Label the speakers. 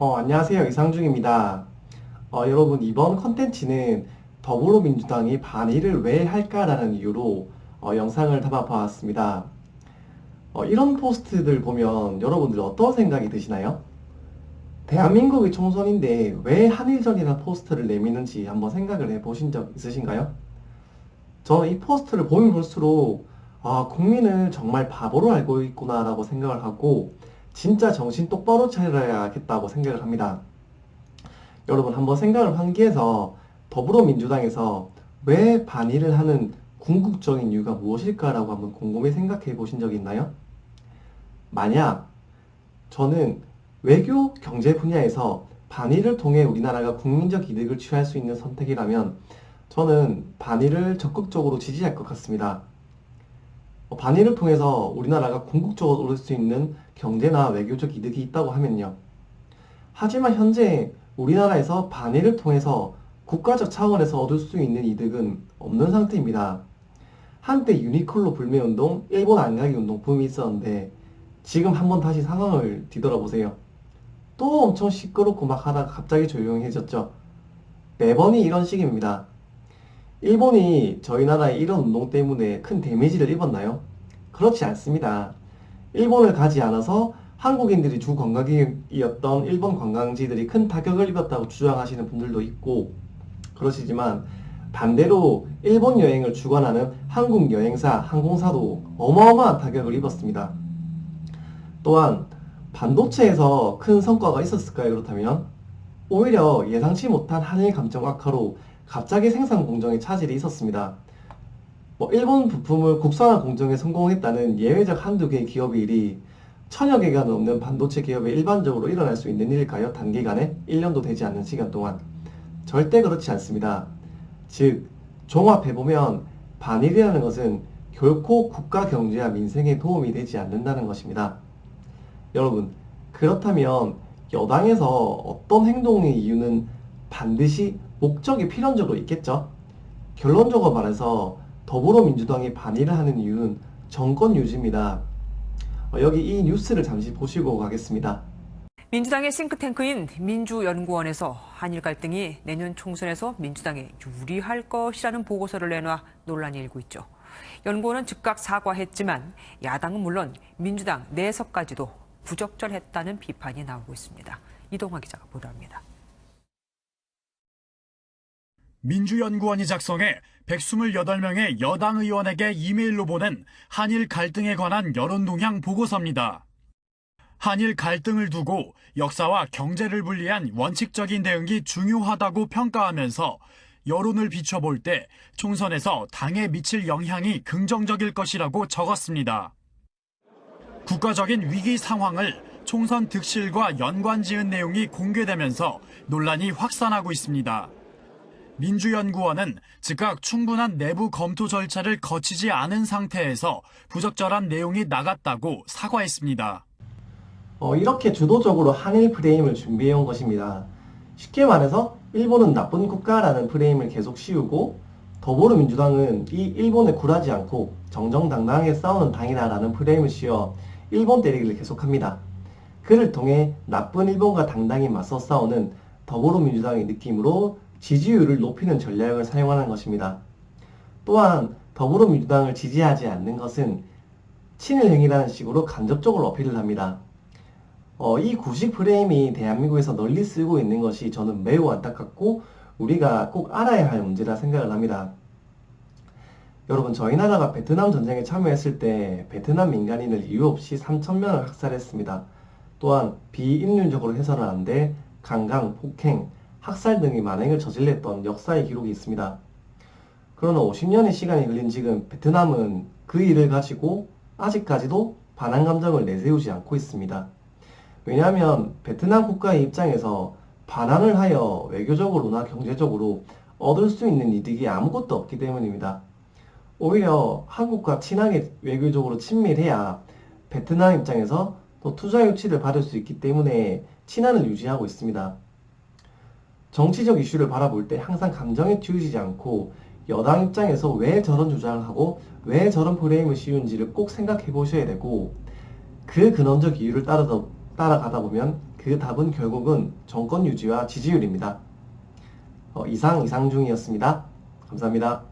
Speaker 1: 안녕하세요. 이상중입니다. 여러분, 이번 컨텐츠는 더불어민주당이 반일을 왜 할까라는 이유로 영상을 담아보았습니다. 이런 포스트들 보면 여러분들 어떤 생각이 드시나요? 대한민국의 총선인데 왜 한일전이라는 포스트를 내미는지 한번 생각을 해보신 적 있으신가요? 저는 이 포스트를 보면 볼수록 국민을 정말 바보로 알고 있구나라고 생각을 하고 진짜 정신 똑바로 차려야겠다고 생각을 합니다. 여러분 한번 생각을 환기해서 더불어민주당에서 왜 반일을 하는 궁극적인 이유가 무엇일까라고 한번 곰곰이 생각해 보신 적이 있나요? 만약 저는 외교 경제 분야에서 반일을 통해 우리나라가 국민적 이득을 취할 수 있는 선택이라면 저는 반일을 적극적으로 지지할 것 같습니다. 반일을 통해서 우리나라가 궁극적으로 얻을 수 있는 경제나 외교적 이득이 있다고 하면요. 하지만 현재 우리나라에서 반일을 통해서 국가적 차원에서 얻을 수 있는 이득은 없는 상태입니다. 한때 유니클로 불매운동, 일본 안가기 운동 붐이 있었는데 지금 한번 다시 상황을 뒤돌아보세요. 또 엄청 시끄럽고 막 하다가 갑자기 조용해졌죠. 매번이 이런 식입니다. 일본이 저희 나라의 이런 운동 때문에 큰 데미지를 입었나요? 그렇지 않습니다. 일본을 가지 않아서 한국인들이 주 관광객이었던 일본 관광지들이 큰 타격을 입었다고 주장하시는 분들도 있고 그러시지만 반대로 일본 여행을 주관하는 한국 여행사, 항공사도 어마어마한 타격을 입었습니다. 또한 반도체에서 큰 성과가 있었을까요? 그렇다면 오히려 예상치 못한 한일 감정 악화로 갑자기 생산 공정에 차질이 있었습니다. 일본 부품을 국산화 공정에 성공했다는 예외적 한두 개의 기업의 일이 천여 개가 넘는 반도체 기업에 일반적으로 일어날 수 있는 일일까요? 단기간에 1년도 되지 않는 시간 동안. 절대 그렇지 않습니다. 즉, 종합해보면 반일이라는 것은 결코 국가 경제와 민생에 도움이 되지 않는다는 것입니다. 여러분, 그렇다면 여당에서 어떤 행동의 이유는 반드시 목적이 필연적으로 있겠죠? 결론적으로 말해서 더불어민주당이 반일을 하는 이유는 정권 유지입니다. 여기 이 뉴스를 잠시 보시고 가겠습니다.
Speaker 2: 민주당의 싱크탱크인 민주연구원에서 한일 갈등이 내년 총선에서 민주당에 유리할 것이라는 보고서를 내놔 논란이 일고 있죠. 연구원은 즉각 사과했지만 야당은 물론 민주당 내석까지도 부적절했다는 비판이 나오고 있습니다. 이동화 기자가 보도합니다.
Speaker 3: 민주연구원이 작성해 128명의 여당 의원에게 이메일로 보낸 한일 갈등에 관한 여론동향 보고서입니다. 한일 갈등을 두고 역사와 경제를 분리한 원칙적인 대응이 중요하다고 평가하면서 여론을 비춰볼 때 총선에서 당에 미칠 영향이 긍정적일 것이라고 적었습니다. 국가적인 위기 상황을 총선 득실과 연관지은 내용이 공개되면서 논란이 확산하고 있습니다. 민주연구원은 즉각 충분한 내부 검토 절차를 거치지 않은 상태에서 부적절한 내용이 나갔다고 사과했습니다.
Speaker 1: 이렇게 주도적으로 한일 프레임을 준비해 온 것입니다. 쉽게 말해서 일본은 나쁜 국가라는 프레임을 계속 씌우고 더불어민주당은 이 일본에 굴하지 않고 정정당당하게 싸우는 당이다라는 프레임을 씌워 일본 때리기를 계속합니다. 그를 통해 나쁜 일본과 당당히 맞서 싸우는 더불어민주당의 느낌으로 지지율을 높이는 전략을 사용하는 것입니다. 또한 더불어민주당을 지지하지 않는 것은 친일행위라는 식으로 간접적으로 어필을 합니다. 이 구식 프레임이 대한민국에서 널리 쓰이고 있는 것이 저는 매우 안타깝고 우리가 꼭 알아야 할 문제라 생각을 합니다. 여러분, 저희 나라가 베트남 전쟁에 참여했을 때 베트남 민간인을 이유 없이 3,000명을 학살했습니다. 또한 비인륜적으로 해서는 안 될 강간, 폭행, 학살 등의 만행을 저질렀던 역사의 기록이 있습니다. 그러나 50년의 시간이 흘린 지금 베트남은 그 일을 가지고 아직까지도 반한 감정을 내세우지 않고 있습니다. 왜냐하면 베트남 국가의 입장에서 반환을 하여 외교적으로나 경제적으로 얻을 수 있는 이득이 아무것도 없기 때문입니다. 오히려 한국과 친하게 외교적으로 친밀해야 베트남 입장에서 또 투자 유치를 받을 수 있기 때문에 친한을 유지하고 있습니다. 정치적 이슈를 바라볼 때 항상 감정에 튀우지 않고 여당 입장에서 왜 저런 주장을 하고 왜 저런 프레임을 씌운지를 꼭 생각해 보셔야 되고 그 근원적 이유를 따라가다 보면 그 답은 결국은 정권 유지와 지지율입니다. 이상 이상중이었습니다. 감사합니다.